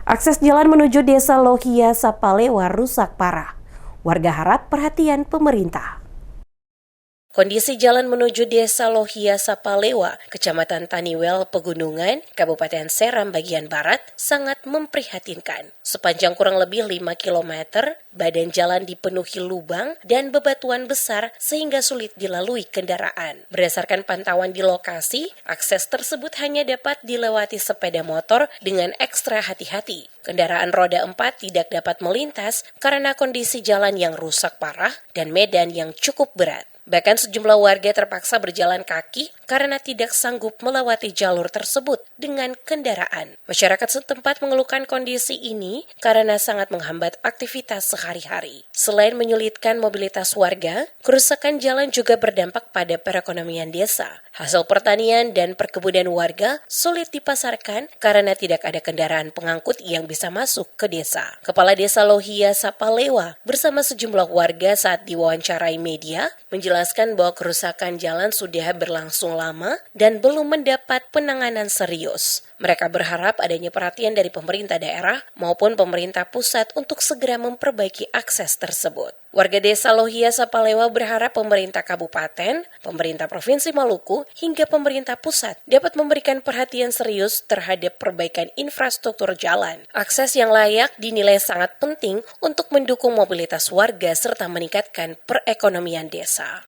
Akses jalan menuju Desa Lohia Sapalewa rusak parah. Warga harap perhatian pemerintah. Kondisi jalan menuju Desa Lohia Sapalewa, Kecamatan Taniwel, Pegunungan, Kabupaten Seram bagian barat, sangat memprihatinkan. Sepanjang kurang lebih 5 km, badan jalan dipenuhi lubang dan bebatuan besar sehingga sulit dilalui kendaraan. Berdasarkan pantauan di lokasi, akses tersebut hanya dapat dilewati sepeda motor dengan ekstra hati-hati. Kendaraan roda 4 tidak dapat melintas karena kondisi jalan yang rusak parah dan medan yang cukup berat. Bahkan sejumlah warga terpaksa berjalan kaki karena tidak sanggup melewati jalur tersebut dengan kendaraan. Masyarakat setempat mengeluhkan kondisi ini karena sangat menghambat aktivitas sehari-hari. Selain menyulitkan mobilitas warga, kerusakan jalan juga berdampak pada perekonomian desa. Hasil pertanian dan perkebunan warga sulit dipasarkan karena tidak ada kendaraan pengangkut yang bisa masuk ke desa. Kepala Desa Lohia Sapalewa bersama sejumlah warga saat diwawancarai media menjelaskan bahwa kerusakan jalan sudah berlangsung lama dan belum mendapat penanganan serius. Mereka berharap adanya perhatian dari pemerintah daerah maupun pemerintah pusat untuk segera memperbaiki akses tersebut. Warga Desa Lohia Sapalewa berharap pemerintah kabupaten, pemerintah Provinsi Maluku, hingga pemerintah pusat dapat memberikan perhatian serius terhadap perbaikan infrastruktur jalan. Akses yang layak dinilai sangat penting untuk mendukung mobilitas warga serta meningkatkan perekonomian desa.